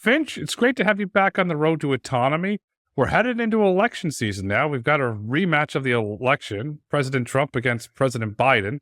Finch, it's great to have you back on the road to autonomy. We're headed into election season now. We've got a rematch of the election, President Trump against President Biden.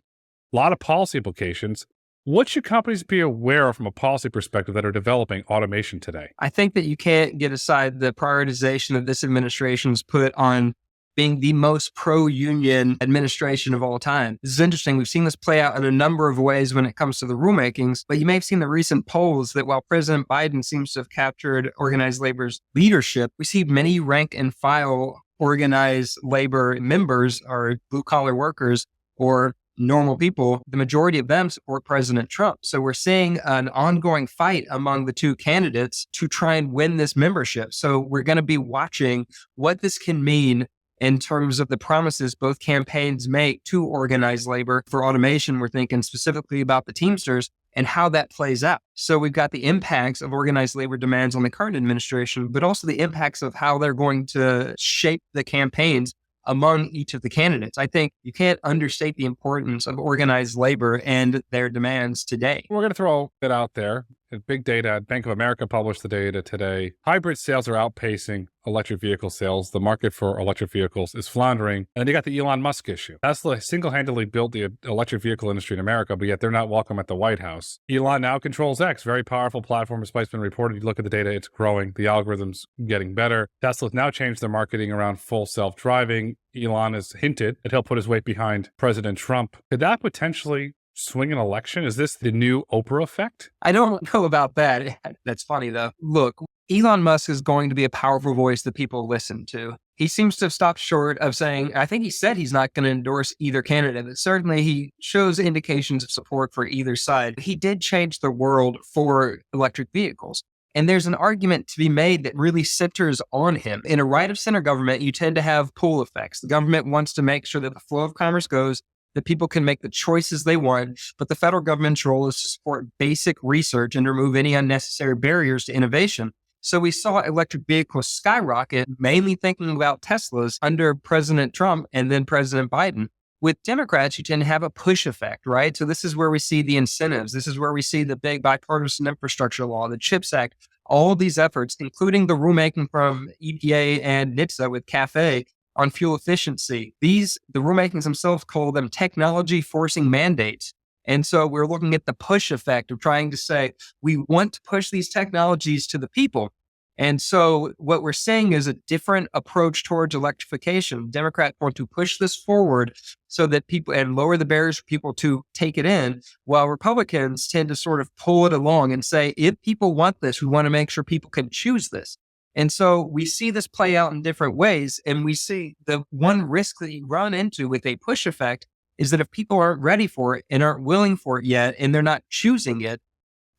A lot of policy implications. What should companies be aware of from a policy perspective that are developing automation today? I think that you can't get aside the prioritization that this administration's put on being the most pro-union administration of all time. This is interesting. We've seen this play out in a number of ways when it comes to the rulemakings, but you may have seen the recent polls that while President Biden seems to have captured organized labor's leadership, we see many rank and file organized labor members or blue-collar workers or normal people, the majority of them support President Trump. So we're seeing an ongoing fight among the two candidates to try and win this membership. So we're going to be watching what this can mean in terms of the promises both campaigns make to organized labor. For automation, we're thinking specifically about the Teamsters and how that plays out. So we've got the impacts of organized labor demands on the current administration, but also the impacts of how they're going to shape the campaigns among each of the candidates. I think you can't understate the importance of organized labor and their demands today. We're going to throw it out there. Big data. Bank of America published the data today. Hybrid sales are outpacing electric vehicle sales. The market for electric vehicles is floundering. And then you got the Elon Musk issue. Tesla single-handedly built the electric vehicle industry in America, but yet they're not welcome at the White House. Elon now controls X, very powerful platform. Despite it's been reported, you look at the data, it's growing. The algorithm's getting better. Tesla's now changed their marketing around full self-driving. Elon has hinted that he'll put his weight behind President Trump. Could that potentially swing an election? Is this the new Oprah effect? I don't know about that. That's funny, though. Look, Elon Musk is going to be a powerful voice that people listen to. He seems to have stopped short of saying, I think he said he's not going to endorse either candidate, but certainly he shows indications of support for either side. He did change the world for electric vehicles. And there's an argument to be made that really centers on him. In a right-of-center government, you tend to have pull effects. The government wants to make sure that the flow of commerce goes, that people can make the choices they want, but the federal government's role is to support basic research and remove any unnecessary barriers to innovation. So we saw electric vehicles skyrocket, mainly thinking about Teslas under President Trump and then President Biden. With Democrats, you tend to have a push effect, right? So this is where we see the incentives. This is where we see the big bipartisan infrastructure law, the CHIPS Act, all these efforts, including the rulemaking from EPA and NHTSA with CAFE, on fuel efficiency. The rulemakings themselves call them technology forcing mandates. And so we're looking at the push effect of trying to say, we want to push these technologies to the people. And so what we're saying is a different approach towards electrification. Democrats want to push this forward so that people and lower the barriers for people to take it in, while Republicans tend to sort of pull it along and say, if people want this, we want to make sure people can choose this. And so we see this play out in different ways. And we see the one risk that you run into with a push effect is that if people aren't ready for it and aren't willing for it yet, and they're not choosing it,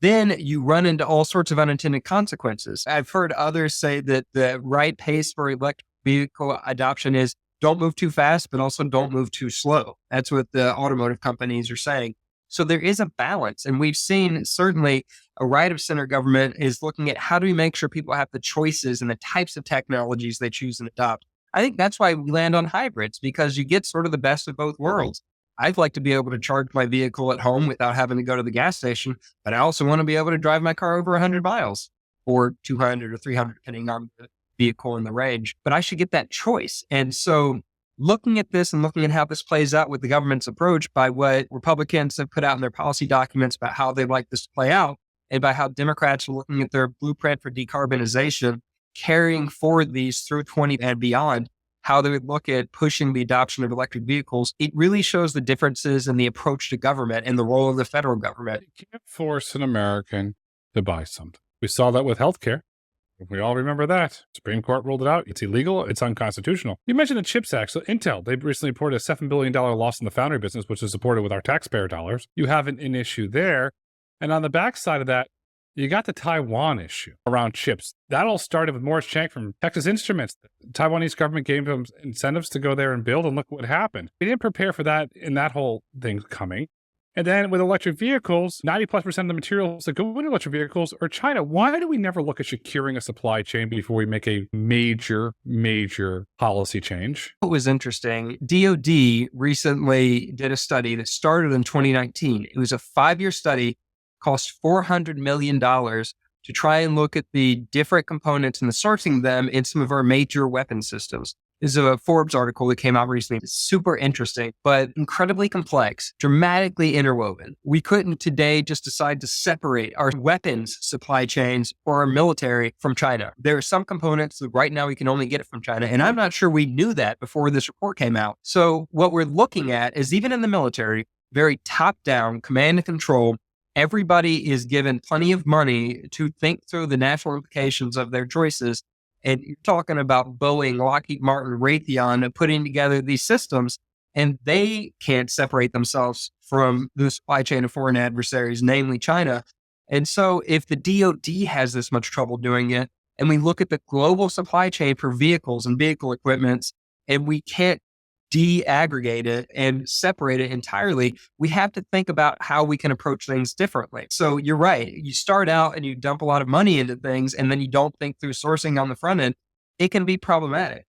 then you run into all sorts of unintended consequences. I've heard others say that the right pace for electric vehicle adoption is don't move too fast, but also don't move too slow. That's what the automotive companies are saying. So there is a balance. And we've seen certainly a right-of-center government is looking at how do we make sure people have the choices and the types of technologies they choose and adopt. I think that's why we land on hybrids, because you get sort of the best of both worlds. I'd like to be able to charge my vehicle at home without having to go to the gas station, but I also want to be able to drive my car over 100 miles or 200 or 300, depending on the vehicle and the range. But I should get that choice. And so looking at this and looking at how this plays out with the government's approach by what Republicans have put out in their policy documents about how they'd like this to play out, and by how Democrats are looking at their blueprint for decarbonization, carrying forward these through 20 and beyond, how they would look at pushing the adoption of electric vehicles, it really shows the differences in the approach to government and the role of the federal government. You can't force an American to buy something. We saw that with healthcare. We all remember that. Supreme Court ruled it out. It's illegal. It's unconstitutional. You mentioned the CHIPS Act. So Intel, they recently reported a $7 billion loss in the foundry business, which is supported with our taxpayer dollars. You have an issue there. And on the backside of that, you got the Taiwan issue around chips. That all started with Morris Chang from Texas Instruments. The Taiwanese government gave them incentives to go there and build, and look what happened. We didn't prepare for that in that whole thing coming. And then with electric vehicles, 90+% of the materials that go into electric vehicles are China. Why do we never look at securing a supply chain before we make a major policy change? It was interesting. DOD recently did a study that started in 2019. It was a 5-year study, cost $400 million to to try and look at the different components and the sourcing of them in some of our major weapon systems. This is a Forbes article that came out recently. It's super interesting, but incredibly complex, dramatically interwoven. We couldn't today just decide to separate our weapons supply chains or our military from China. There are some components that right now we can only get it from China, and I'm not sure we knew that before this report came out. So what we're looking at is, even in the military, very top-down command and control. Everybody is given plenty of money to think through the national implications of their choices. And you're talking about Boeing, Lockheed Martin, Raytheon putting together these systems, and they can't separate themselves from the supply chain of foreign adversaries, namely China. And so if the DoD has this much trouble doing it, and we look at the global supply chain for vehicles and vehicle equipments, and we can't de-aggregate it and separate it entirely, we have to think about how we can approach things differently. So you're right. You start out and you dump a lot of money into things, and then you don't think through sourcing on the front end. It can be problematic.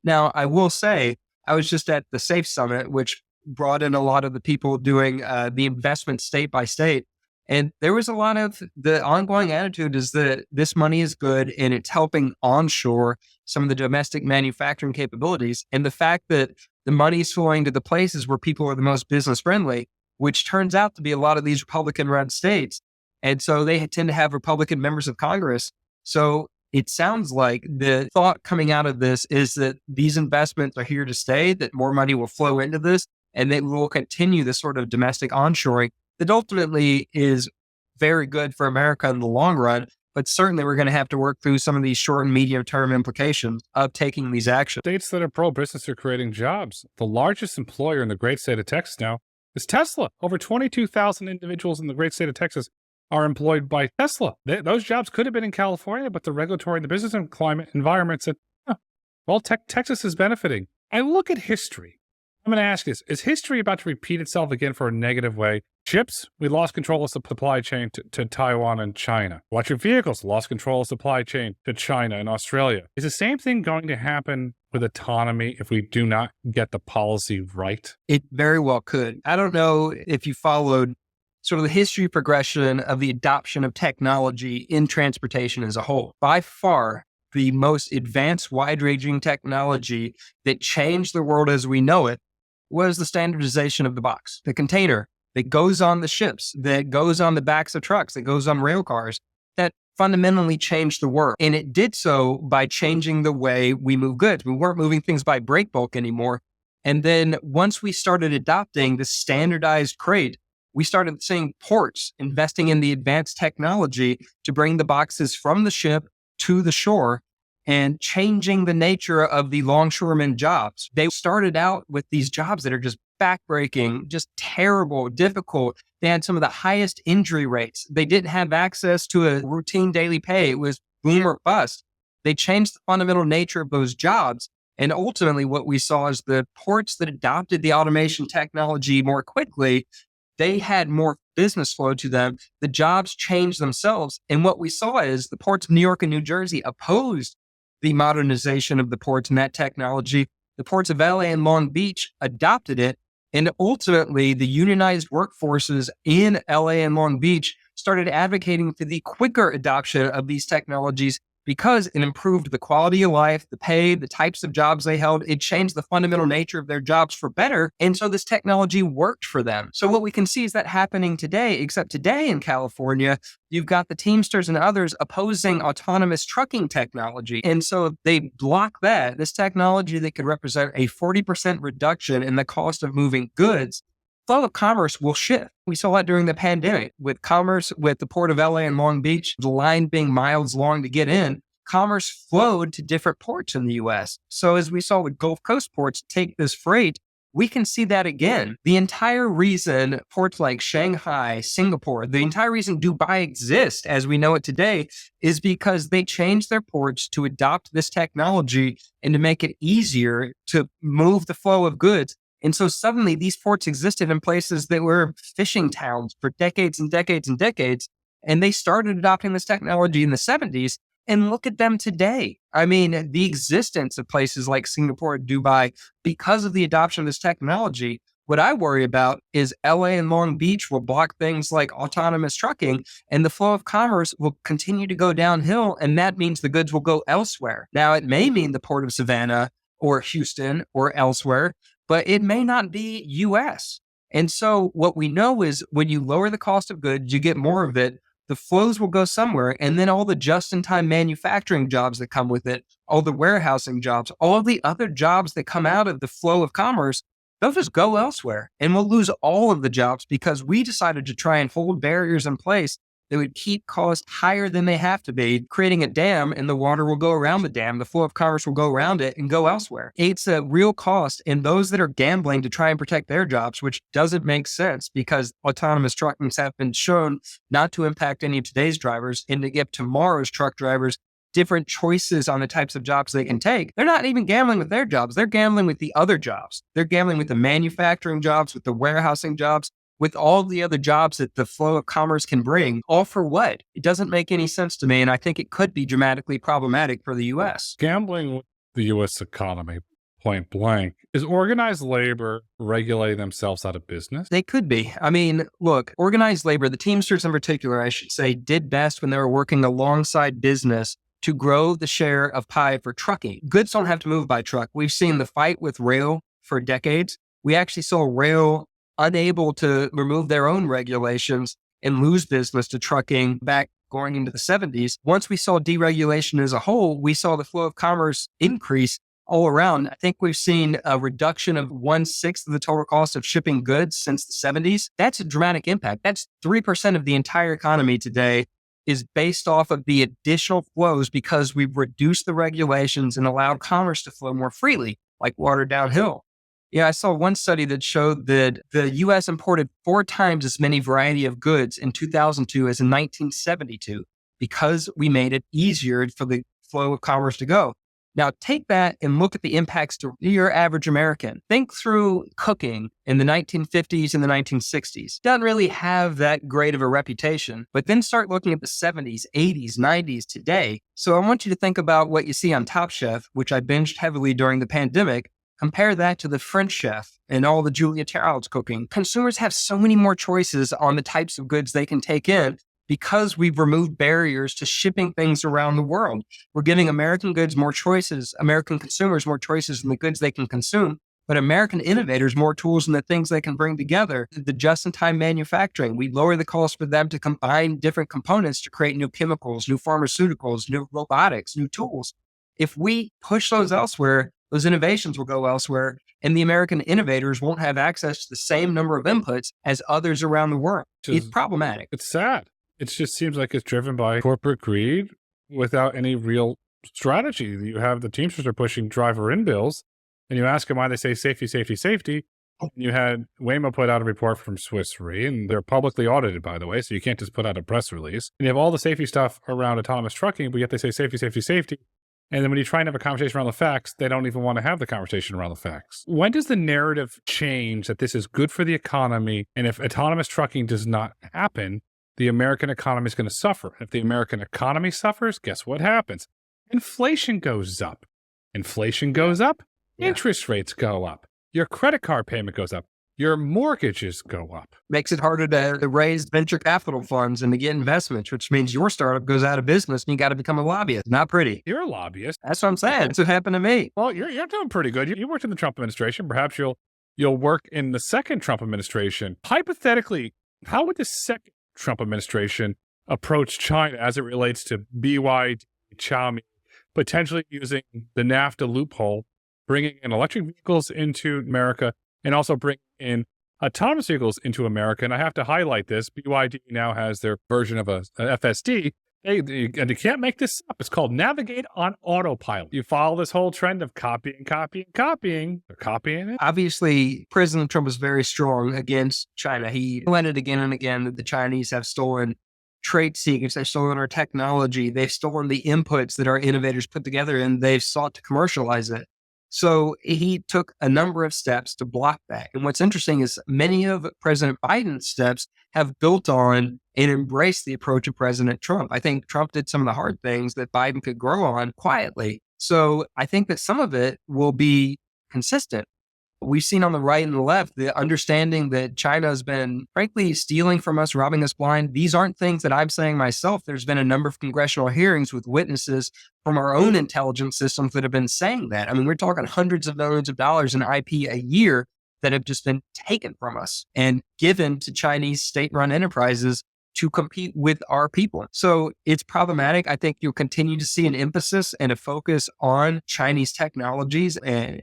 Now, I will say, I was just at the SAFE Summit, which brought in a lot of the people doing the investment state by state. And there was a lot of the ongoing attitude is that this money is good and it's helping onshore some of the domestic manufacturing capabilities. And the fact that the money is flowing to the places where people are the most business friendly, which turns out to be a lot of these Republican run states. And so they tend to have Republican members of Congress. So it sounds like the thought coming out of this is that these investments are here to stay, that more money will flow into this, and that we will continue this sort of domestic onshoring that ultimately is very good for America in the long run. But certainly we're going to have to work through some of these short and medium term implications of taking these actions. States that are pro-business are creating jobs. The largest employer in the great state of Texas now is Tesla. Over 22,000 individuals in the great state of Texas are employed by Tesla. Those jobs could have been in California, but the regulatory and the business and climate environment said, well, Texas is benefiting. I look at history. I'm going to ask this. Is history about to repeat itself again for a negative way? Chips, we lost control of the supply chain to Taiwan and China. Electric vehicles, lost control of supply chain to China and Australia. Is the same thing going to happen with autonomy if we do not get the policy right? It very well could. I don't know if you followed sort of the history progression of the adoption of technology in transportation as a whole. By far, the most advanced, wide-ranging technology that changed the world as we know it was the standardization of the box, the container that goes on the ships, that goes on the backs of trucks, that goes on rail cars, that fundamentally changed the world. And it did so by changing the way we move goods. We weren't moving things by break bulk anymore. And then once we started adopting the standardized crate, we started seeing ports investing in the advanced technology to bring the boxes from the ship to the shore and changing the nature of the longshoreman jobs. They started out with these jobs that are just backbreaking, just terrible, difficult. They had some of the highest injury rates. They didn't have access to a routine daily pay. It was boom or bust. They changed the fundamental nature of those jobs. And ultimately what we saw is the ports that adopted the automation technology more quickly, they had more business flow to them. The jobs changed themselves. And what we saw is the ports of New York and New Jersey opposed the modernization of the ports and that technology. The ports of LA and Long Beach adopted it. And ultimately, the unionized workforces in LA and Long Beach started advocating for the quicker adoption of these technologies because it improved the quality of life, the pay, the types of jobs they held. It changed the fundamental nature of their jobs for better. And so this technology worked for them. So what we can see is that happening today, except today in California, you've got the Teamsters and others opposing autonomous trucking technology. And so they block that. This technology that could represent a 40% reduction in the cost of moving goods. Flow of commerce will shift. We saw that during the pandemic with commerce with the port of LA and Long Beach, the line being miles long to get in. Commerce flowed to different ports in the US. So as we saw with Gulf Coast ports take this freight, we can see that again. The entire reason ports like Shanghai, Singapore, the entire reason Dubai exists as we know it today is because they changed their ports to adopt this technology and to make it easier to move the flow of goods. And so suddenly these ports existed in places that were fishing towns for decades and decades and decades. And they started adopting this technology in the 70s. And look at them today. I mean, the existence of places like Singapore and Dubai, because of the adoption of this technology, What I worry about is LA and Long Beach will block things like autonomous trucking, and the flow of commerce will continue to go downhill. And that means the goods will go elsewhere. Now, it may mean the port of Savannah or Houston or elsewhere, but it may not be US. And so what we know is when you lower the cost of goods, you get more of it. The flows will go somewhere. And then all the just-in-time manufacturing jobs that come with it, all the warehousing jobs, all of the other jobs that come out of the flow of commerce, they'll just go elsewhere. And we'll lose all of the jobs because we decided to try and hold barriers in place that would keep costs higher than they have to be, creating a dam, and the water will go around the dam. The flow of commerce will go around it and go elsewhere. It's a real cost. And those that are gambling to try and protect their jobs, which doesn't make sense because autonomous trucking have been shown not to impact any of today's drivers and to give tomorrow's truck drivers different choices on the types of jobs they can take. They're not even gambling with their jobs. They're gambling with the other jobs. They're gambling with the manufacturing jobs, with the warehousing jobs, with all the other jobs that the flow of commerce can bring, all for what? It doesn't make any sense to me, and I think it could be dramatically problematic for the U.S. Gambling with the U.S. economy, point blank. Is organized labor regulating themselves out of business? They could be. I mean, look, organized labor, the Teamsters in particular, I should say, did best when they were working alongside business to grow the share of pie for trucking. Goods don't have to move by truck. We've seen the fight with rail for decades. We actually saw rail unable to remove their own regulations and lose business to trucking back going into the 70s. Once we saw deregulation as a whole, we saw the flow of commerce increase all around. I think we've seen a reduction of 1/6 of the total cost of shipping goods since the 70s. That's a dramatic impact. That's 3% of the entire economy today is based off of the additional flows because we've reduced the regulations and allowed commerce to flow more freely, like water downhill. Yeah, I saw one study that showed that the U.S. imported 4 times as many variety of goods in 2002 as in 1972 because we made it easier for the flow of commerce to go. Now, take that and look at the impacts to your average American. Think through cooking in the 1950s and the 1960s. Doesn't really have that great of a reputation, but then start looking at the 70s, 80s, 90s today. So I want you to think about what you see on Top Chef, which I binged heavily during the pandemic. Compare that to the French chef and all the Julia Child's cooking. Consumers have so many more choices on the types of goods they can take in because we've removed barriers to shipping things around the world. We're giving American goods more choices, American consumers more choices in the goods they can consume, but American innovators more tools in the things they can bring together. The just-in-time manufacturing, we lower the cost for them to combine different components to create new chemicals, new pharmaceuticals, new robotics, new tools. If we push those elsewhere, those innovations will go elsewhere, and the American innovators won't have access to the same number of inputs as others around the world. It's problematic. It's sad. It just seems like it's driven by corporate greed without any real strategy. You have the Teamsters are pushing driver-in bills, and you ask them why they say safety, safety, safety. You had Waymo put out a report from Swiss Re, and they're publicly audited, by the way, so you can't just put out a press release. And you have all the safety stuff around autonomous trucking, but yet they say safety, safety, safety. And then when you try and have a conversation around the facts, they don't even want to have the conversation around the facts. When does the narrative change that this is good for the economy? And if autonomous trucking does not happen, the American economy is going to suffer. If the American economy suffers, guess what happens? Inflation goes up. Inflation goes up, interest rates go up. Your credit card payment goes up. Your mortgages go up. Makes it harder to raise venture capital funds and to get investments, which means your startup goes out of business and you got to become a lobbyist. Not pretty. You're a lobbyist. That's what I'm saying. That's what happened to me. Well, you're doing pretty good. You worked in the Trump administration. Perhaps you'll work in the second Trump administration. Hypothetically, how would the second Trump administration approach China as it relates to BYD, Xiaomi, potentially using the NAFTA loophole, bringing in electric vehicles into America, and also bring in autonomous vehicles into America? And I have to highlight this. BYD now has their version of a FSD. And you can't make this up. It's called Navigate on Autopilot. You follow this whole trend of copying. They're copying it. Obviously, President Trump was very strong against China. He went it again and again that the Chinese have stolen trade secrets. They've stolen our technology. They've stolen the inputs that our innovators put together, and they've sought to commercialize it. So he took a number of steps to block that. And what's interesting is many of President Biden's steps have built on and embraced the approach of President Trump. I think Trump did some of the hard things that Biden could grow on quietly. So I think that some of it will be consistent. We've seen on the right and the left the understanding that China has been, frankly, stealing from us, robbing us blind. These aren't things that I'm saying myself. There's been a number of congressional hearings with witnesses from our own intelligence systems that have been saying that. I mean, we're talking hundreds of millions of dollars in IP a year that have just been taken from us and given to Chinese state-run enterprises to compete with our people. So it's problematic. I think you'll continue to see an emphasis and a focus on Chinese technologies and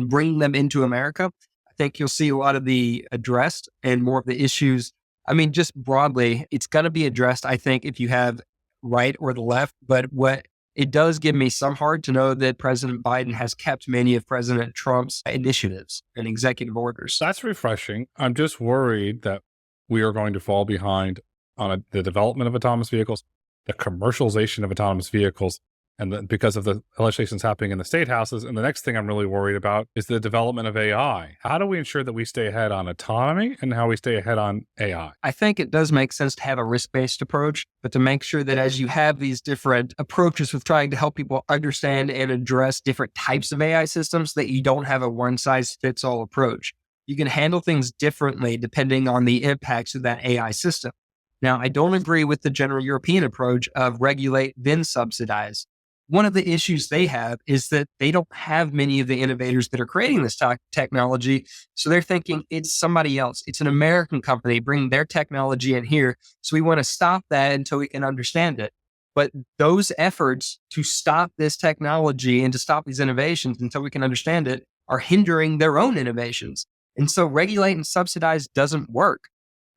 bringing them into America. I think you'll see a lot of the addressed and more of the issues. I mean, just broadly, it's going to be addressed, I think, if you have right or the left. But what it does give me some heart to know that President Biden has kept many of President Trump's initiatives and executive orders. That's refreshing. I'm just worried that we are going to fall behind on the development of autonomous vehicles, the commercialization of autonomous vehicles, and because of the legislations happening in the state houses. And the next thing I'm really worried about is the development of AI. How do we ensure that we stay ahead on autonomy and how we stay ahead on AI? I think it does make sense to have a risk-based approach, but to make sure that as you have these different approaches with trying to help people understand and address different types of AI systems, that you don't have a one-size-fits-all approach. You can handle things differently depending on the impacts of that AI system. Now, I don't agree with the general European approach of regulate, then subsidize. One of the issues they have is that they don't have many of the innovators that are creating this technology. So they're thinking it's somebody else. It's an American company bringing their technology in here. So we want to stop that until we can understand it. But those efforts to stop this technology and to stop these innovations until we can understand it are hindering their own innovations. And so regulate and subsidize doesn't work.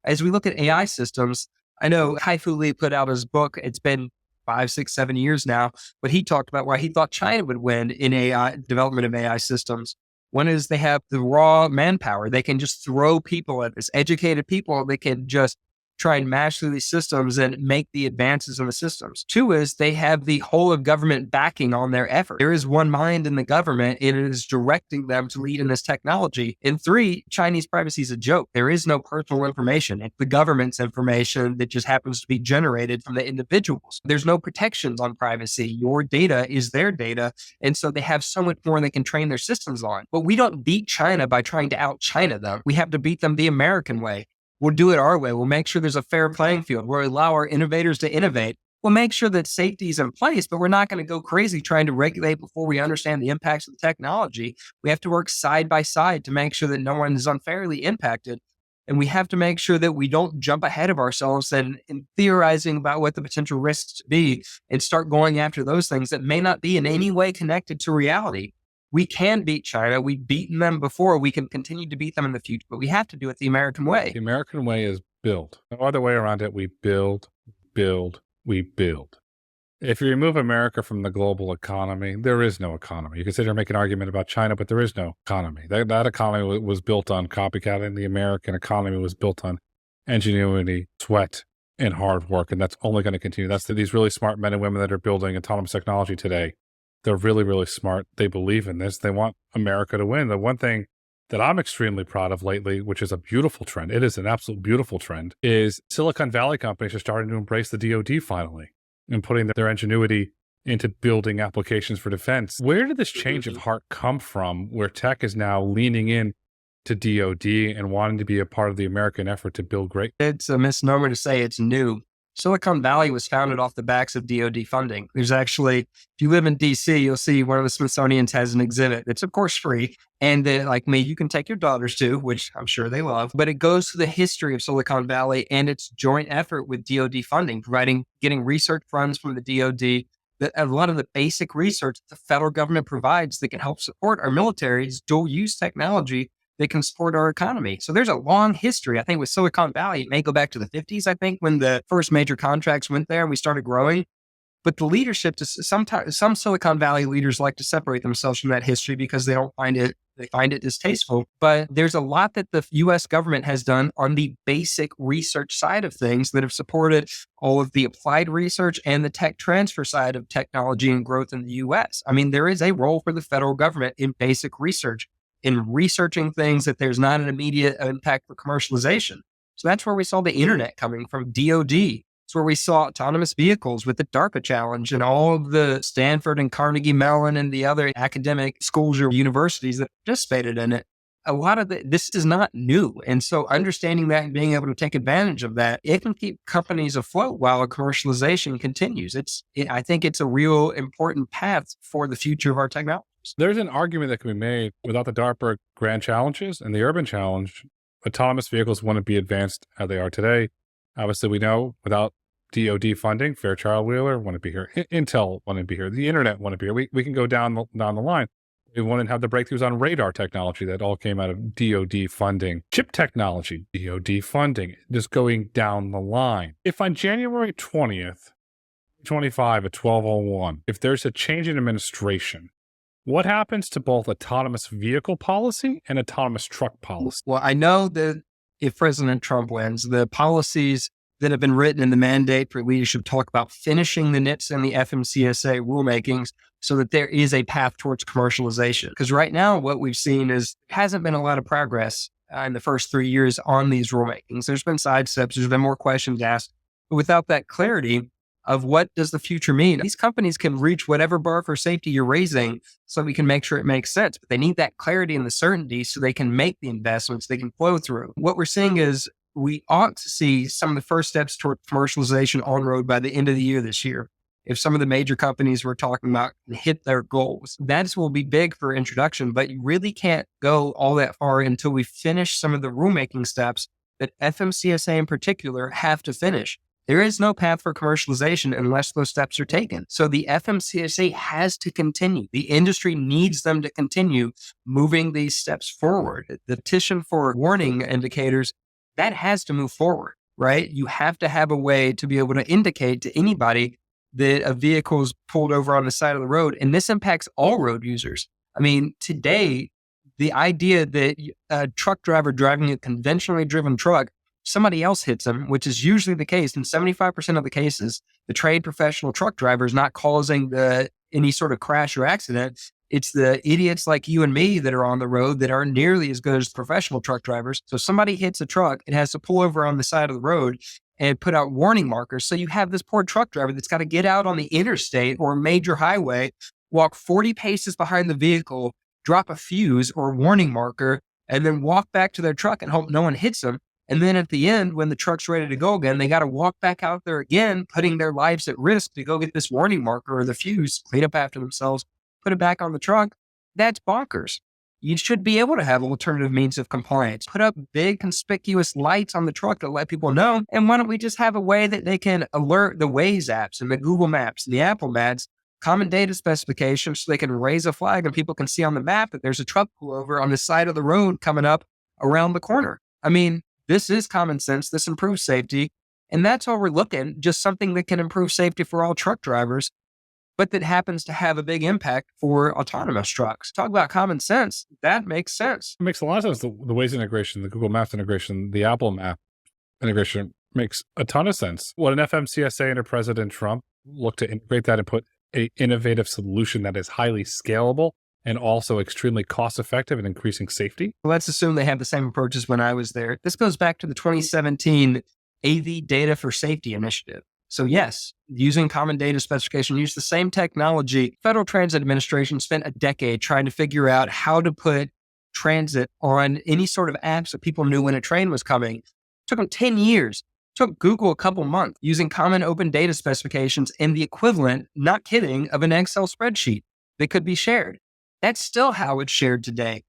As we look at AI systems, I know Kai-Fu Lee put out his book. It's been 5, 6, 7 years now, but he talked about why he thought China would win in AI development of AI systems. One is they have the raw manpower. They can just throw people at this, educated people. They can just try and mash through these systems and make the advances in the systems. 2 is they have the whole of government backing on their effort. There is one mind in the government, and it is directing them to lead in this technology. And 3, Chinese privacy is a joke. There is no personal information. It's the government's information that just happens to be generated from the individuals. There's no protections on privacy. Your data is their data. And so they have so much more they can train their systems on. But we don't beat China by trying to out-China them. We have to beat them the American way. We'll do it our way. We'll make sure there's a fair playing field. We'll allow our innovators to innovate. We'll make sure that safety is in place, but we're not going to go crazy trying to regulate before we understand the impacts of the technology. We have to work side by side to make sure that no one is unfairly impacted. And we have to make sure that we don't jump ahead of ourselves and in theorizing about what the potential risks to be and start going after those things that may not be in any way connected to reality. We can beat China. We've beaten them before. We can continue to beat them in the future, but we have to do it the American way. The American way is build. No other way around it. We build, we build. If you remove America from the global economy, there is no economy. You can sit here and make an argument about China, but there is no economy. That economy was built on copycatting. The American economy was built on ingenuity, sweat, and hard work, and that's only going to continue. That's these really smart men and women that are building autonomous technology today. They're really, really smart. They believe in this. They want America to win. The one thing that I'm extremely proud of lately, which is a beautiful trend, it is an absolute beautiful trend, is Silicon Valley companies are starting to embrace the DoD finally and putting their ingenuity into building applications for defense. Where did this change of heart come from where tech is now leaning in to DoD and wanting to be a part of the American effort to build great? It's a misnomer to say it's new. Silicon Valley was founded off the backs of DoD funding. There's actually, if you live in DC, you'll see one of the Smithsonian's has an exhibit. It's of course free. And like me, you can take your daughters to, which I'm sure they love, but it goes to the history of Silicon Valley and its joint effort with DoD funding, getting research funds from the DoD. A lot of the basic research the federal government provides that can help support our military is dual use technology that can support our economy. So there's a long history. I think with Silicon Valley, it may go back to the 50s, I think, when the first major contracts went there and we started growing. But the leadership, sometimes some Silicon Valley leaders like to separate themselves from that history because they find it distasteful. But there's a lot that the US government has done on the basic research side of things that have supported all of the applied research and the tech transfer side of technology and growth in the US. I mean, there is a role for the federal government in basic research, in researching things that there's not an immediate impact for commercialization. So that's where we saw the internet coming from DoD. It's where we saw autonomous vehicles with the DARPA challenge and all of the Stanford and Carnegie Mellon and the other academic schools or universities that participated in it. a lot of this is not new. And so understanding that and being able to take advantage of that, it can keep companies afloat while commercialization continues. I think it's a real important path for the future of our technologies. There's an argument that can be made without the DARPA Grand Challenges and the Urban Challenge, autonomous vehicles wouldn't be advanced as they are today. Obviously, we know without DoD funding, Fairchild Wheeler wouldn't be here. Intel wouldn't be here. The internet wouldn't be here. We can go down the line. We wouldn't have the breakthroughs on radar technology that all came out of DoD funding. Chip technology, DoD funding, just going down the line. If on January 20th, 2025 at 12:01, if there's a change in administration, what happens to both autonomous vehicle policy and autonomous truck policy? Well, I know that if President Trump wins, the policies that have been written in the mandate for leadership talk about finishing the NHTSA and the FMCSA rulemakings so that there is a path towards commercialization. Because right now, what we've seen is hasn't been a lot of progress in the first 3 years on these rulemakings. There's been sidesteps, there's been more questions asked, but without that clarity of what does the future mean, these companies can reach whatever bar for safety you're raising so we can make sure it makes sense. But they need that clarity and the certainty so they can make the investments, they can flow through. What we're seeing is we ought to see some of the first steps toward commercialization on road by the end of the year this year. If some of the major companies we're talking about hit their goals, that will be big for introduction, but you really can't go all that far until we finish some of the rulemaking steps that FMCSA in particular have to finish. There is no path for commercialization unless those steps are taken. So the FMCSA has to continue. The industry needs them to continue moving these steps forward. The petition for warning indicators, that has to move forward, right? You have to have a way to be able to indicate to anybody that a vehicle is pulled over on the side of the road. And this impacts all road users. I mean, today, the idea that a truck driver driving a conventionally driven truck, somebody else hits them, which is usually the case in 75% of the cases, the trained professional truck driver is not causing any sort of crash or accident. It's the idiots like you and me that are on the road that aren't nearly as good as professional truck drivers. So somebody hits a truck, it has to pull over on the side of the road and put out warning markers. So you have this poor truck driver that's got to get out on the interstate or major highway, walk 40 paces behind the vehicle, drop a fuse or warning marker, and then walk back to their truck and hope no one hits them. And then at the end, when the truck's ready to go again, they got to walk back out there again, putting their lives at risk to go get this warning marker or the fuse, clean up after themselves, put it back on the truck. That's bonkers. You should be able to have alternative means of compliance. Put up big conspicuous lights on the truck to let people know. And why don't we just have a way that they can alert the Waze apps and the Google Maps and the Apple Maps, common data specifications so they can raise a flag and people can see on the map that there's a truck pullover on the side of the road coming up around the corner. I mean, this is common sense. This improves safety. And that's all we're looking, just something that can improve safety for all truck drivers, but that happens to have a big impact for autonomous trucks. Talk about common sense. That makes sense. It makes a lot of sense. The Waze integration, the Google Maps integration, the Apple Map integration makes a ton of sense. Would an FMCSA under President Trump look to integrate that and put an innovative solution that is highly scalable and also extremely cost-effective and increasing safety? Let's assume they have the same approach as when I was there. This goes back to the 2017 AV Data for Safety Initiative. So yes, using common data specification, use the same technology. Federal Transit Administration spent a decade trying to figure out how to put transit on any sort of app so people knew when a train was coming. It took them 10 years. It took Google a couple months using common open data specifications and the equivalent, not kidding, of an Excel spreadsheet that could be shared. That's still how it's shared today.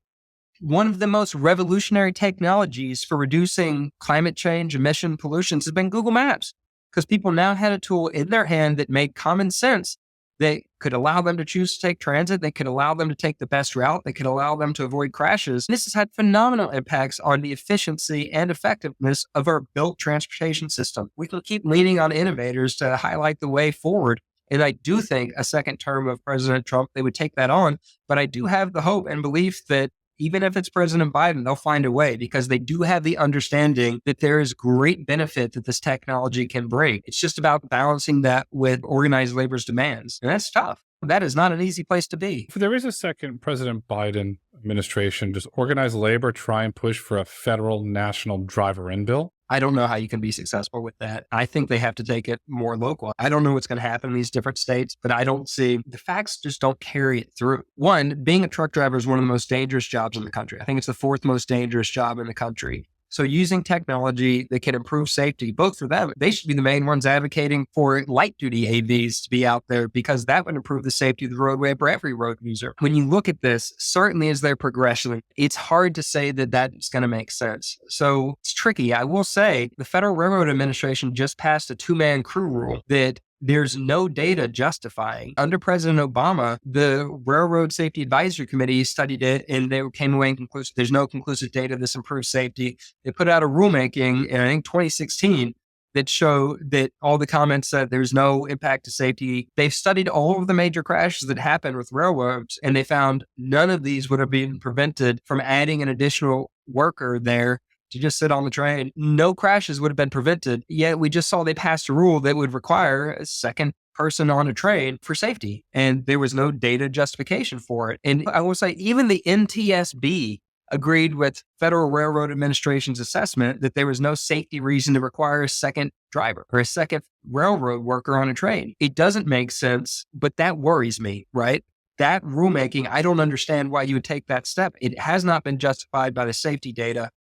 One of the most revolutionary technologies for reducing climate change, emission, pollutions has been Google Maps, because people now had a tool in their hand that made common sense, that could allow them to choose to take transit, that could allow them to take the best route, that could allow them to avoid crashes. This has had phenomenal impacts on the efficiency and effectiveness of our built transportation system. We can keep leaning on innovators to highlight the way forward. And I do think a second term of President Trump, they would take that on. But I do have the hope and belief that even if it's President Biden, they'll find a way, because they do have the understanding that there is great benefit that this technology can bring. It's just about balancing that with organized labor's demands. And that's tough. That is not an easy place to be. If there is a second President Biden administration, does organized labor try and push for a federal national driver-in bill? I don't know how you can be successful with that. I think they have to take it more local. I don't know what's going to happen in these different states, but I don't see the facts just don't carry it through. One, being a truck driver is one of the most dangerous jobs in the country. I think it's the fourth most dangerous job in the country. So using technology that can improve safety, both for them, they should be the main ones advocating for light duty AVs to be out there because that would improve the safety of the roadway for every road user. When you look at this, certainly as their progression, it's hard to say that that's going to make sense. So it's tricky. I will say the Federal Railroad Administration just passed a 2-man crew rule that there's no data justifying. Under President Obama, the Railroad Safety Advisory Committee studied it and they came away conclusive. There's no conclusive data this improves safety. They put out a rulemaking in, I think, 2016 that show that all the comments said there's no impact to safety. They've studied all of the major crashes that happened with railroads, and they found none of these would have been prevented from adding an additional worker there to just sit on the train. No crashes would have been prevented. Yet we just saw they passed a rule that would require a second person on a train for safety. And there was no data justification for it. And I will say even the NTSB agreed with Federal Railroad Administration's assessment that there was no safety reason to require a second driver or a second railroad worker on a train. It doesn't make sense, but that worries me, right? That rulemaking, I don't understand why you would take that step. It has not been justified by the safety data.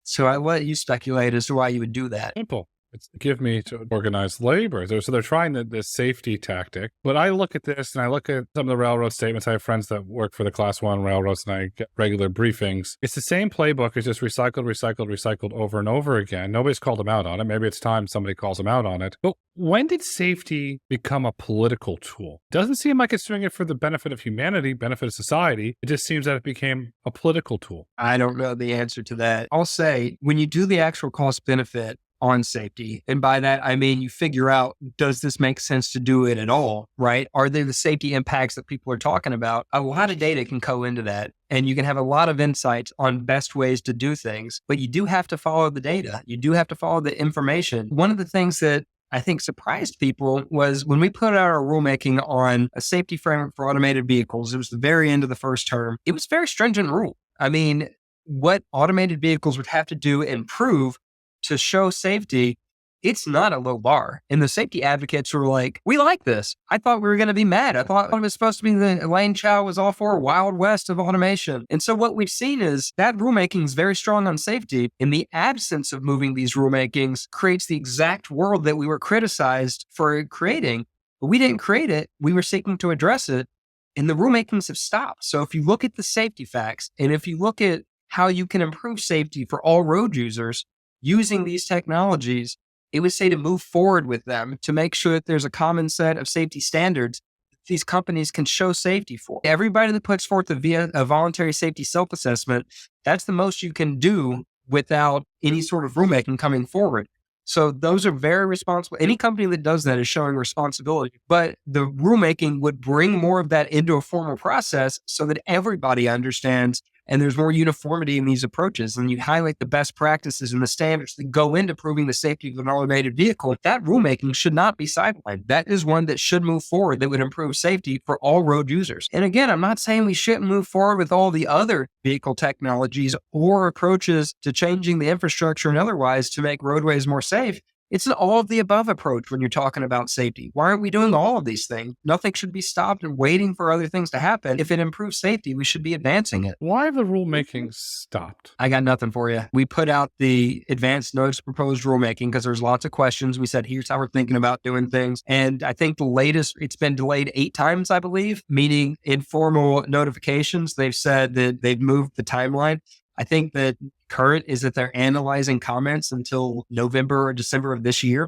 So I let you speculate as to why you would do that. Simple. It's give me to organized labor. So they're trying this safety tactic. But I look at this and I look at some of the railroad statements. I have friends that work for the Class 1 railroads and I get regular briefings. It's the same playbook. It's just recycled over and over again. Nobody's called them out on it. Maybe it's time somebody calls them out on it. But when did safety become a political tool? Doesn't seem like it's doing it for the benefit of humanity, benefit of society. It just seems that it became a political tool. I don't know the answer to that. I'll say when you do the actual cost benefit on safety, and by that, I mean, you figure out, does this make sense to do it at all, right? Are there the safety impacts that people are talking about? A lot of data can go into that, and you can have a lot of insights on best ways to do things, but you do have to follow the data. You do have to follow the information. One of the things that I think surprised people was when we put out our rulemaking on a safety framework for automated vehicles, it was the very end of the first term. It was a very stringent rule. I mean, what automated vehicles would have to do and prove to show safety, it's not a low bar. And the safety advocates were like, we like this. I thought we were going to be mad. I thought it was supposed to be the Elaine Chao was all for a wild west of automation. And so what we've seen is that rulemaking is very strong on safety. In the absence of moving these rulemakings creates the exact world that we were criticized for creating. But we didn't create it. We were seeking to address it. And the rulemakings have stopped. So if you look at the safety facts, and if you look at how you can improve safety for all road users, using these technologies, it would say to move forward with them to make sure that there's a common set of safety standards these companies can show safety for. Everybody that puts forth a voluntary safety self-assessment, that's the most you can do without any sort of rulemaking coming forward. So those are very responsible. Any company that does that is showing responsibility, but the rulemaking would bring more of that into a formal process so that everybody understands and there's more uniformity in these approaches. And you highlight the best practices and the standards that go into proving the safety of an automated vehicle. That rulemaking should not be sidelined. That is one that should move forward that would improve safety for all road users. And again, I'm not saying we shouldn't move forward with all the other vehicle technologies or approaches to changing the infrastructure and otherwise to make roadways more safe. It's an all of the above approach when you're talking about safety. Why aren't we doing all of these things? Nothing should be stopped and waiting for other things to happen. If it improves safety, we should be advancing it. Why have the rulemaking stopped? I got nothing for you. We put out the advanced notice of proposed rulemaking because there's lots of questions. We said, here's how we're thinking about doing things. And I think the latest, it's been delayed 8 times, I believe, meaning informal notifications. They've said that they've moved the timeline. I think that current is that they're analyzing comments until November or December of this year.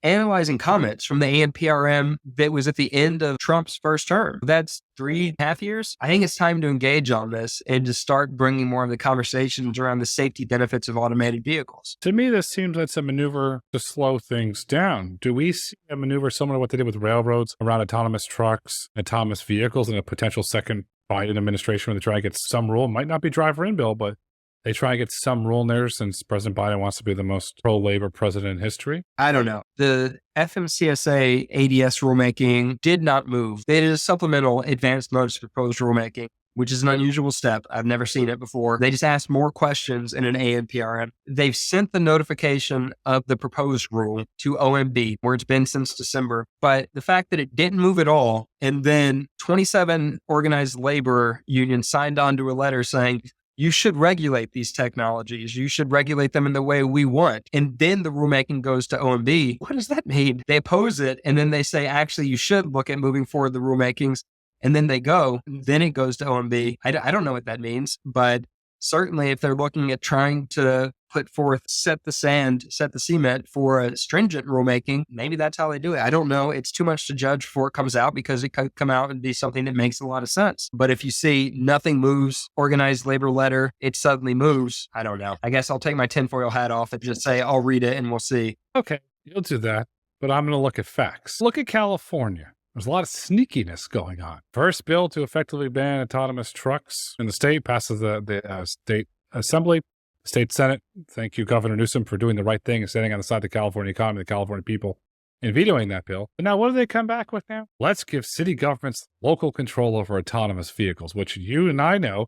Analyzing comments from the ANPRM that was at the end of Trump's first term. That's 3.5 years. I think it's time to engage on this and to start bringing more of the conversations around the safety benefits of automated vehicles. To me, this seems like a maneuver to slow things down. Do we see a maneuver similar to what they did with railroads around autonomous trucks, autonomous vehicles, and a potential second Biden administration where they try to get some rule? Might not be driver in bill, but they try to get some rule in there since President Biden wants to be the most pro-labor president in history. I don't know. The FMCSA ADS rulemaking did not move. They did a supplemental advanced notice of proposed rulemaking. which is an unusual step. I've never seen it before. They just asked more questions in an ANPRM. They've sent the notification of the proposed rule to OMB, where it's been since December. But the fact that it didn't move at all, and then 27 organized labor unions signed on to a letter saying, you should regulate these technologies. You should regulate them in the way we want. And then the rulemaking goes to OMB. What does that mean? They oppose it, and then they say, actually, you should look at moving forward the rulemakings. And then they go, then it goes to OMB. I don't know what that means, but certainly if they're looking at trying to put forth, set the cement for a stringent rulemaking, maybe that's how they do it. I don't know. It's too much to judge before it comes out, because it could come out and be something that makes a lot of sense. But if you see nothing moves, organized labor letter, it suddenly moves. I don't know. I guess I'll take my tinfoil hat off and just say, I'll read it and we'll see. Okay, you'll do that. But I'm going to look at facts. Look at California. There's a lot of sneakiness going on. First bill to effectively ban autonomous trucks in the state passes the state assembly, state senate. Thank you, Governor Newsom, for doing the right thing and standing on the side of the California economy, the California people, and vetoing that bill. But now what do they come back with now? Let's give city governments local control over autonomous vehicles, which you and I know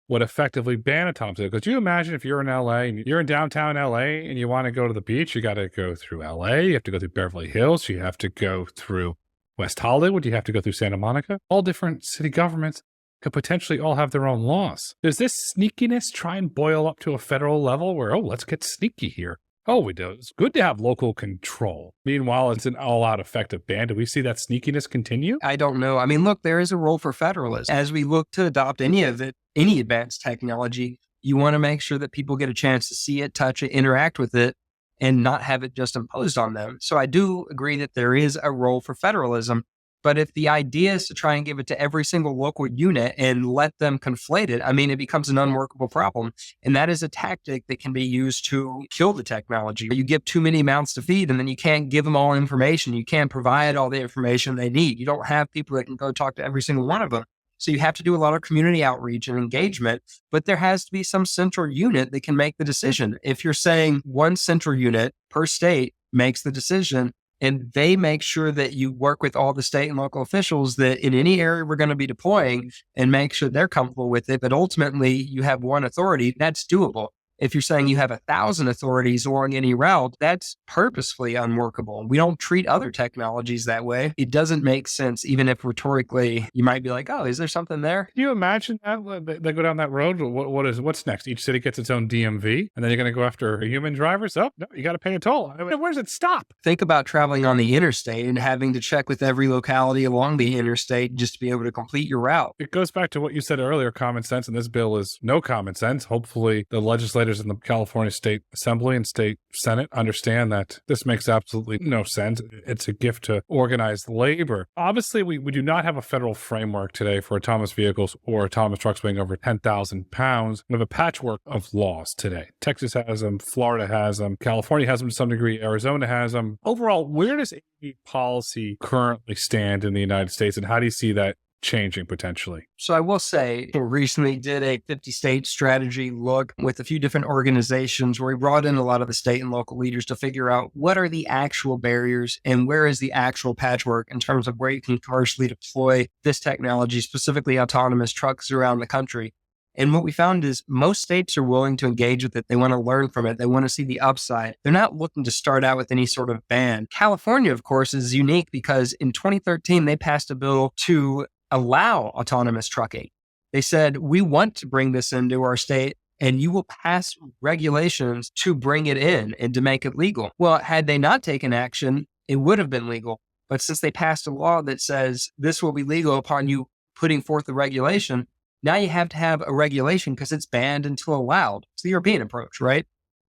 would effectively ban autonomous vehicles. Could you imagine if you're in LA and you're in downtown LA and you want to go to the beach, you got to go through LA, you have to go through Beverly Hills, you have to go through West Hollywood, you have to go through Santa Monica. All different city governments could potentially all have their own laws. Does this sneakiness try and boil up to a federal level where, oh, let's get sneaky here? Oh, we do. It's good to have local control. Meanwhile, it's an all-out effective ban. Do we see that sneakiness continue? I don't know. I mean, look, there is a role for federalism. As we look to adopt any of it, any advanced technology, you want to make sure that people get a chance to see it, touch it, interact with it, and not have it just imposed on them. So I do agree that there is a role for federalism. But if the idea is to try and give it to every single local unit and let them conflate it, I mean, it becomes an unworkable problem. And that is a tactic that can be used to kill the technology. You give too many mouths to feed, and then you can't give them all information. You can't provide all the information they need. You don't have people that can go talk to every single one of them. So you have to do a lot of community outreach and engagement, but there has to be some central unit that can make the decision. If you're saying one central unit per state makes the decision, and they make sure that you work with all the state and local officials that in any area we're going to be deploying and make sure they're comfortable with it, but ultimately you have one authority, that's doable. If you're saying you have 1,000 authorities along any route, that's purposefully unworkable. We don't treat other technologies that way. It doesn't make sense, even if rhetorically you might be like, oh, is there something there? Can you imagine that? They go down that road. What's next? Each city gets its own DMV, and then you're going to go after human drivers? Oh, no, you got to pay a toll. I mean, where does it stop? Think about traveling on the interstate and having to check with every locality along the interstate just to be able to complete your route. It goes back to what you said earlier, common sense, and this bill is no common sense. Hopefully the legislators in the California State Assembly and State Senate understand that this makes absolutely no sense. It's a gift to organized labor. Obviously, we do not have a federal framework today for autonomous vehicles or autonomous trucks weighing over 10,000 pounds. We have a patchwork of laws today. Texas has them, Florida has them, California has them to some degree, Arizona has them. Overall, where does AV policy currently stand in the United States, and how do you see that changing potentially? So I will say, we recently did a 50-state strategy look with a few different organizations where we brought in a lot of the state and local leaders to figure out what are the actual barriers and where is the actual patchwork in terms of where you can commercially deploy this technology, specifically autonomous trucks around the country. And what we found is most states are willing to engage with it. They want to learn from it. They want to see the upside. They're not looking to start out with any sort of ban. California, of course, is unique because in 2013, they passed a bill to allow autonomous trucking. They said, we want to bring this into our state and you will pass regulations to bring it in and to make it legal. Well, had they not taken action, it would have been legal. But since they passed a law that says this will be legal upon you putting forth the regulation, now you have to have a regulation because it's banned until allowed. It's the European approach, right?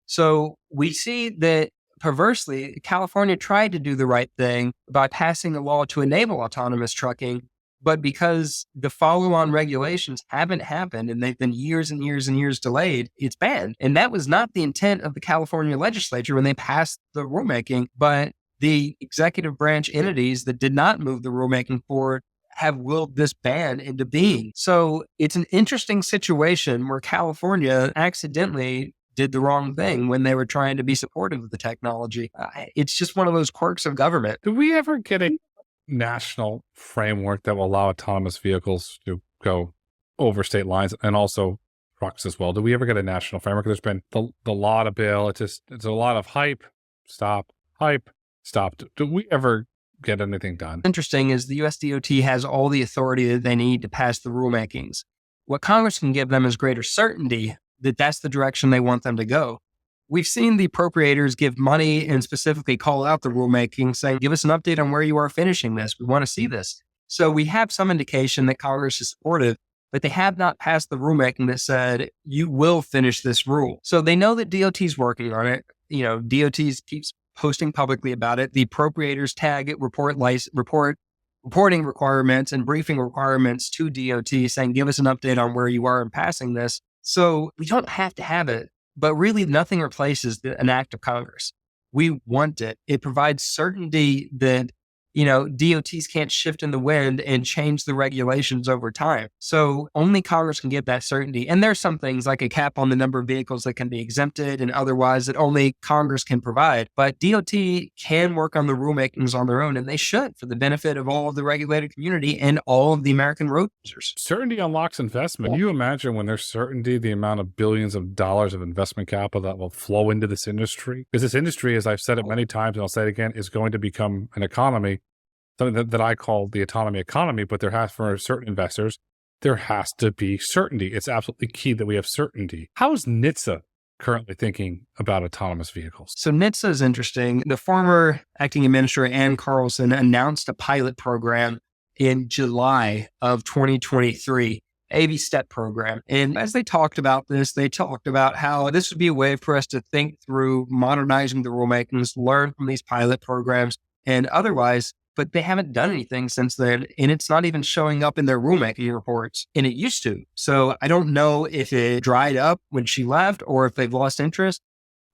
So we see that perversely, California tried to do the right thing by passing a law to enable autonomous trucking. But because the follow-on regulations haven't happened and they've been years and years and years delayed, it's banned. And that was not the intent of the California legislature when they passed the rulemaking, but the executive branch entities that did not move the rulemaking forward have willed this ban into being. So it's an interesting situation where California accidentally did the wrong thing when they were trying to be supportive of the technology. It's just one of those quirks of government. Do we ever get a national framework that will allow autonomous vehicles to go over state lines and also trucks as well. Do we ever get a national framework? There's been the LADA bill. It's a lot of hype, stop, hype, stop. Do we ever get anything done? Interesting is the US DOT has all the authority that they need to pass the rulemakings. What Congress can give them is greater certainty that that's the direction they want them to go. We've seen the appropriators give money and specifically call out the rulemaking, saying, give us an update on where you are finishing this. We want to see this. So we have some indication that Congress is supportive, but they have not passed the rulemaking that said, you will finish this rule. So they know that DOT is working on it. You know, DOT keeps posting publicly about it. The appropriators tag it, reporting requirements and briefing requirements to DOT saying, give us an update on where you are in passing this. So we don't have to have it, but really nothing replaces an act of Congress. We want it. It provides certainty that, you know, DOTs can't shift in the wind and change the regulations over time. So only Congress can give that certainty. And there's some things like a cap on the number of vehicles that can be exempted and otherwise that only Congress can provide. But DOT can work on the rulemakings on their own, and they should for the benefit of all of the regulated community and all of the American road users. Certainty unlocks investment. Can you imagine when there's certainty, the amount of billions of dollars of investment capital that will flow into this industry? Because this industry, as I've said it many times, and I'll say it again, is going to become an economy, something that I call the autonomy economy, but for certain investors, there has to be certainty. It's absolutely key that we have certainty. How is NHTSA currently thinking about autonomous vehicles? So NHTSA is interesting. The former acting administrator, Ann Carlson, announced a pilot program in July of 2023, AV STEP program. And as they talked about this, they talked about how this would be a way for us to think through modernizing the rulemakings, learn from these pilot programs and otherwise, but they haven't done anything since then. And it's not even showing up in their rulemaking reports. And it used to. So I don't know if it dried up when she left or if they've lost interest.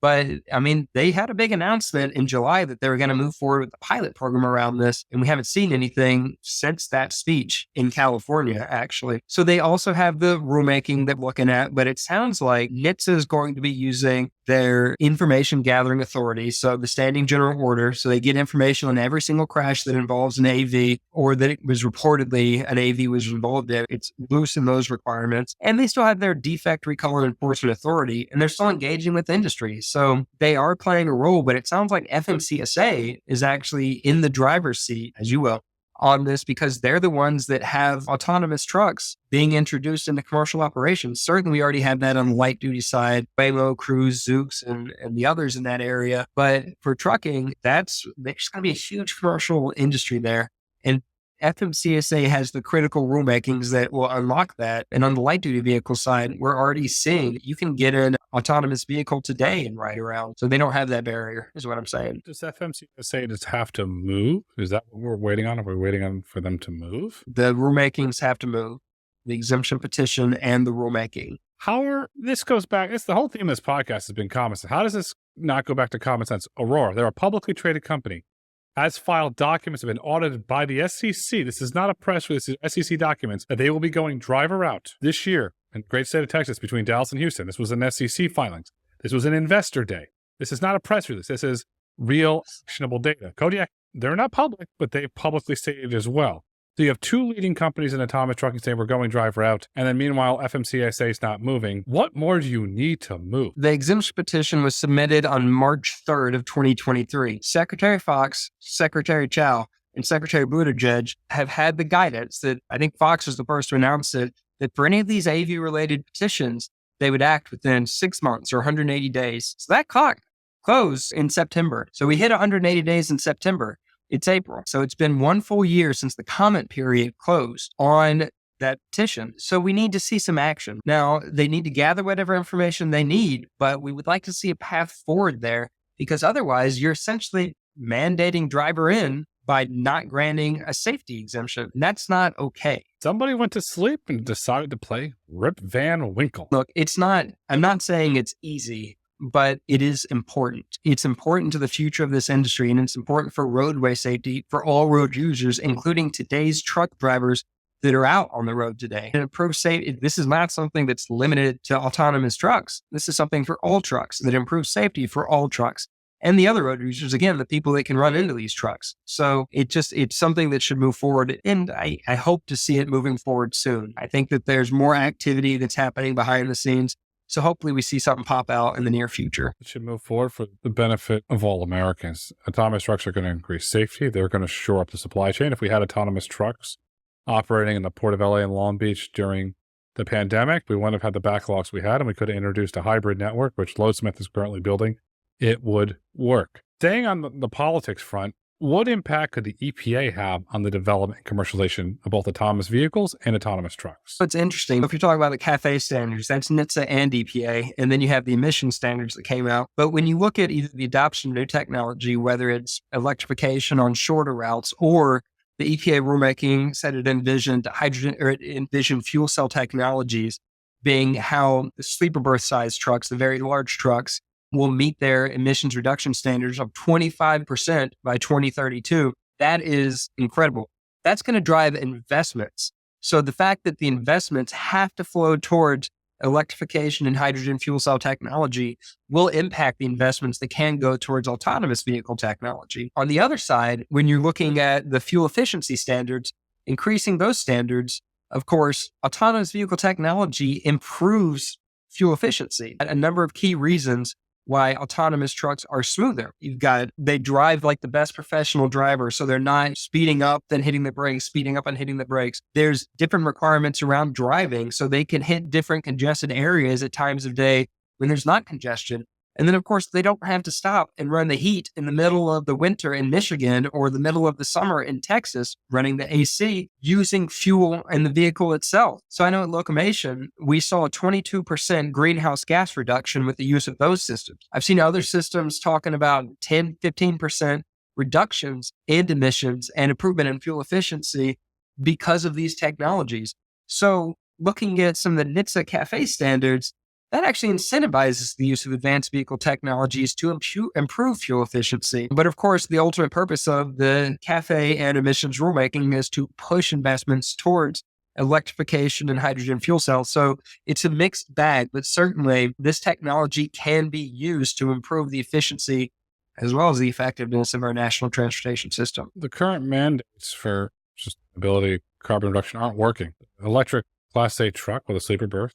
But I mean, they had a big announcement in July that they were going to move forward with the pilot program around this. And we haven't seen anything since that speech in California, actually. So they also have the rulemaking that we're looking at, but it sounds like NHTSA is going to be using their information gathering authority. So the standing general order. So they get information on every single crash that involves an AV or that it was reportedly an AV was involved in. It's loose in those requirements. And they still have their defect recall and enforcement authority, and they're still engaging with industries. So they are playing a role, but it sounds like FMCSA is actually in the driver's seat, as you will, on this because they're the ones that have autonomous trucks being introduced into commercial operations. Certainly, we already have that on the light duty side, Waymo, Cruise, Zoox, and the others in that area. But for trucking, there's going to be a huge commercial industry there. And FMCSA has the critical rulemakings that will unlock that. And on the light duty vehicle side, we're already seeing you can get an autonomous vehicle today and ride around. So they don't have that barrier, is what I'm saying. Does FMCSA just have to move? Is that what we're waiting on? Are we waiting on for them to move? The rulemakings have to move. The exemption petition and the rulemaking. This goes back, it's the whole theme of this podcast has been common sense. How does this not go back to common sense? Aurora, they're a publicly traded company. As filed documents have been audited by the SEC. This is not a press release, this is SEC documents that they will be going driver route this year in the great state of Texas between Dallas and Houston. This was an SEC filings. This was an investor day. This is not a press release. This is real actionable data. Kodiak, they're not public, but they've publicly stated as well. So you have two leading companies in autonomous trucking saying we're going driver route, and then meanwhile, FMCSA is not moving. What more do you need to move? The exemption petition was submitted on March 3rd of 2023. Secretary Fox, Secretary Chow, and Secretary Buttigieg have had the guidance that I think Fox was the first to announce it, that for any of these AV-related petitions, they would act within 6 months or 180 days. So that clock closed in September. So we hit 180 days in September. It's April. So it's been 1 full year since the comment period closed on that petition. So we need to see some action. Now, they need to gather whatever information they need, but we would like to see a path forward there because otherwise you're essentially mandating driver in by not granting a safety exemption. And that's not okay. Somebody went to sleep and decided to play Rip Van Winkle. Look, I'm not saying it's easy, but it is important. It's important to the future of this industry, and it's important for roadway safety for all road users, including today's truck drivers that are out on the road today. And improve safety. This is not something that's limited to autonomous trucks. This is something for all trucks that improves safety for all trucks. and the other road users, again, the people that can run into these trucks. So it's something that should move forward. And I hope to see it moving forward soon. I think that there's more activity that's happening behind the scenes. So hopefully we see something pop out in the near future. It should move forward for the benefit of all Americans. Autonomous trucks are going to increase safety. They're going to shore up the supply chain. If we had autonomous trucks operating in the Port of LA and Long Beach during the pandemic, we wouldn't have had the backlogs we had, and we could have introduced a hybrid network, which Loadsmith is currently building. It would work. Staying on the politics front, what impact could the EPA have on the development and commercialization of both autonomous vehicles and autonomous trucks? It's interesting. If you're talking about the CAFE standards, that's NHTSA and EPA, and then you have the emission standards that came out. But when you look at either the adoption of new technology, whether it's electrification on shorter routes or the EPA rulemaking said it envisioned hydrogen or it envisioned fuel cell technologies being how the sleeper berth size trucks, the very large trucks, will meet their emissions reduction standards of 25% by 2032. That is incredible. That's going to drive investments. So the fact that the investments have to flow towards electrification and hydrogen fuel cell technology will impact the investments that can go towards autonomous vehicle technology. On the other side, when you're looking at the fuel efficiency standards, increasing those standards, of course, autonomous vehicle technology improves fuel efficiency. A number of key reasons why autonomous trucks are smoother. They drive like the best professional driver, so they're not speeding up, then hitting the brakes, speeding up and hitting the brakes. There's different requirements around driving, so they can hit different congested areas at times of day when there's not congestion. And then, of course, they don't have to stop and run the heat in the middle of the winter in Michigan or the middle of the summer in Texas, running the AC using fuel in the vehicle itself. So I know at Locomation, we saw a 22% greenhouse gas reduction with the use of those systems. I've seen other systems talking about 10, 15% reductions in emissions and improvement in fuel efficiency because of these technologies. So looking at some of the NHTSA CAFE standards, that actually incentivizes the use of advanced vehicle technologies to improve fuel efficiency. But of course, the ultimate purpose of the CAFE and emissions rulemaking is to push investments towards electrification and hydrogen fuel cells. So it's a mixed bag, but certainly this technology can be used to improve the efficiency as well as the effectiveness of our national transportation system. The current mandates for sustainability, carbon reduction aren't working. Electric Class 8 truck with a sleeper berth,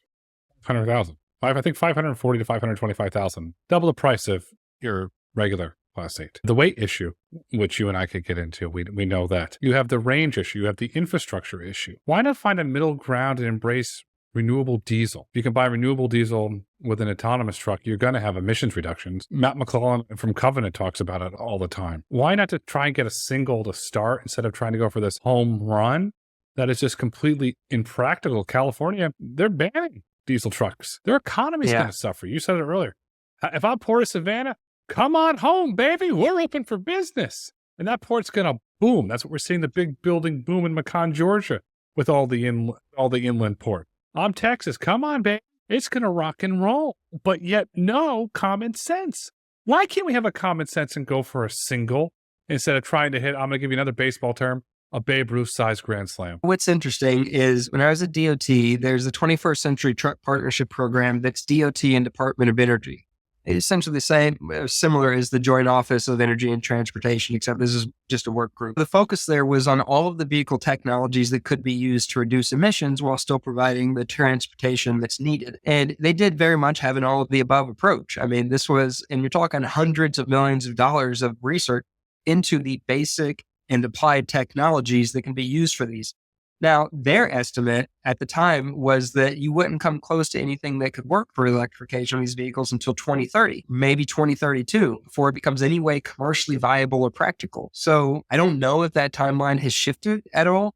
100,000. I think 540 to 525,000, double the price of your regular Class 8. The weight issue, which you and I could get into, we know that. You have the range issue, you have the infrastructure issue. Why not find a middle ground and embrace renewable diesel? If you can buy renewable diesel with an autonomous truck, you're going to have emissions reductions. Matt McClellan from Covenant talks about it all the time. Why not to try and get a single to start instead of trying to go for this home run that is just completely impractical? California, they're banning diesel trucks. Their economy is going to suffer. You said it earlier. If I'm Port of Savannah, come on home, baby. We're open for business. And that port's going to boom. That's what we're seeing, the big building boom in Macon, Georgia, with all the inland port. I'm Texas. Come on, baby. It's going to rock and roll. But yet, no common sense. Why can't we have a common sense and go for a single instead of trying to hit, I'm going to give you another baseball term, a Babe Ruth-sized grand slam? What's interesting is when I was at DOT, there's a 21st Century Truck Partnership Program that's DOT and Department of Energy. It's essentially the same, similar as the Joint Office of Energy and Transportation, except this is just a work group. The focus there was on all of the vehicle technologies that could be used to reduce emissions while still providing the transportation that's needed. And they did very much have an all of the above approach. I mean, this was, and you're talking hundreds of millions of dollars of research into the basic and applied technologies that can be used for these. Now, their estimate at the time was that you wouldn't come close to anything that could work for electrification of these vehicles until 2030, maybe 2032, before it becomes any way commercially viable or practical. So I don't know if that timeline has shifted at all,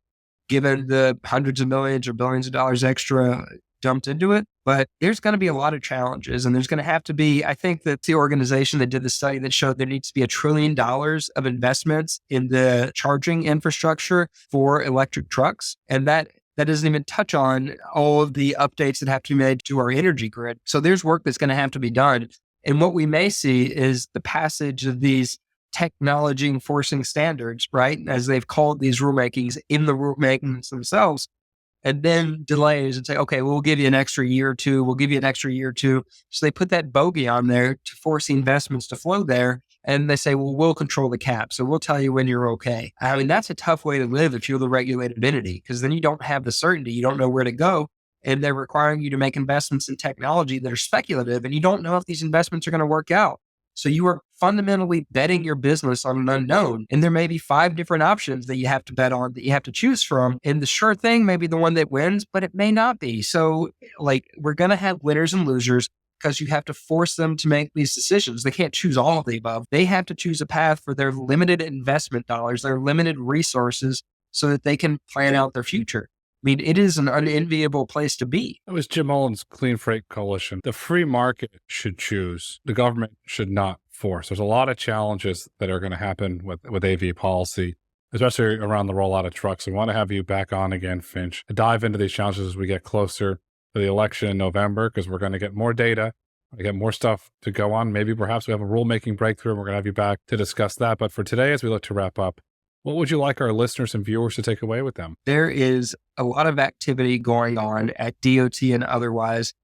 given the hundreds of millions or billions of dollars extra dumped into it. But there's going to be a lot of challenges, and there's going to have to be, I think that the organization that did the study that showed there needs to be $1 trillion of investments in the charging infrastructure for electric trucks. And that doesn't even touch on all of the updates that have to be made to our energy grid. So there's work that's going to have to be done. And what we may see is the passage of these technology enforcing standards, right? As they've called these rulemakings in the rulemakings themselves. And then delays and say, okay, we'll give you an extra year or two. We'll give you an extra year or two. So they put that bogey on there to force the investments to flow there. And they say, well, we'll control the cap. So we'll tell you when you're okay. I mean, that's a tough way to live if you're the regulated entity, because then you don't have the certainty. You don't know where to go. And they're requiring you to make investments in technology that are speculative, and you don't know if these investments are going to work out. So you are fundamentally betting your business on an unknown. And there may be 5 different options that you have to bet on, that you have to choose from. And the sure thing may be the one that wins, but it may not be. So like, we're going to have winners and losers, because you have to force them to make these decisions. They can't choose all of the above. They have to choose a path for their limited investment dollars, their limited resources, so that they can plan out their future. I mean, it is an unenviable place to be. It was Jim Mullen's Clean Freight Coalition. The free market should choose. The government should not force. There's a lot of challenges that are going to happen with AV policy, especially around the rollout of trucks. We want to have you back on again, Finch, to dive into these challenges as we get closer to the election in November, because we're going to get more data, we get more stuff to go on. Maybe perhaps we have a rulemaking breakthrough, and we're going to have you back to discuss that. But for today, as we look to wrap up, what would you like our listeners and viewers to take away with them? There is a lot of activity going on at DOT and otherwise.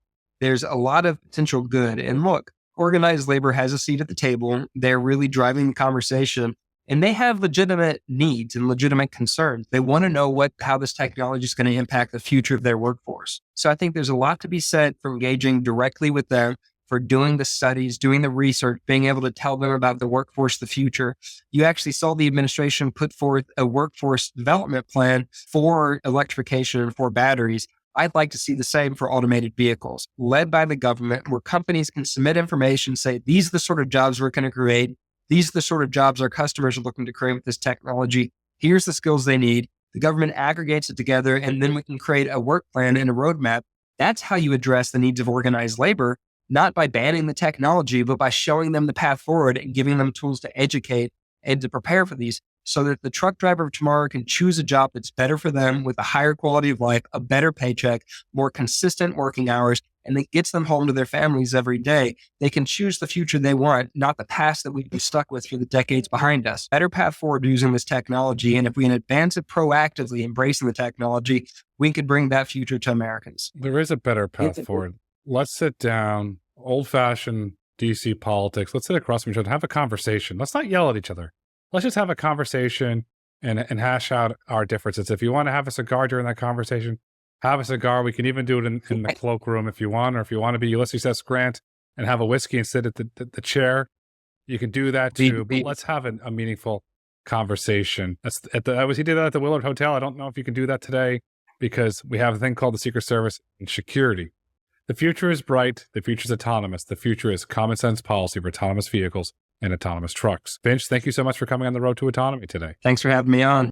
There's a lot of potential good. And look, organized labor has a seat at the table. They're really driving the conversation, and they have legitimate needs and legitimate concerns. They want to know how this technology is going to impact the future of their workforce. So I think there's a lot to be said for engaging directly with them, for doing the studies, doing the research, being able to tell them about the workforce of the future. You actually saw the administration put forth a workforce development plan for electrification and for batteries. I'd like to see the same for automated vehicles, led by the government, where companies can submit information, say, these are the sort of jobs we're going to create. These are the sort of jobs our customers are looking to create with this technology. Here's the skills they need. The government aggregates it together, and then we can create a work plan and a roadmap. That's how you address the needs of organized labor, not by banning the technology, but by showing them the path forward and giving them tools to educate and to prepare for these, so that the truck driver of tomorrow can choose a job that's better for them, with a higher quality of life, a better paycheck, more consistent working hours, and that gets them home to their families every day. They can choose the future they want, not the past that we've been stuck with for the decades behind us. Better path forward using this technology. And if we can advance it proactively, embracing the technology, we could bring that future to Americans. There is a better path forward. Let's sit down, old-fashioned DC politics. Let's sit across from each other and have a conversation. Let's not yell at each other. Let's just have a conversation and hash out our differences. If you want to have a cigar during that conversation, have a cigar. We can even do it in the cloakroom if you want, or if you want to be Ulysses S. Grant and have a whiskey and sit at the chair, you can do that too. But let's have a meaningful conversation. He did that at the Willard Hotel. I don't know if you can do that today, because we have a thing called the Secret Service and security. The future is bright. The future is autonomous. The future is common sense policy for autonomous vehicles and autonomous trucks. Finch, thank you so much for coming on the road to autonomy today. Thanks for having me on.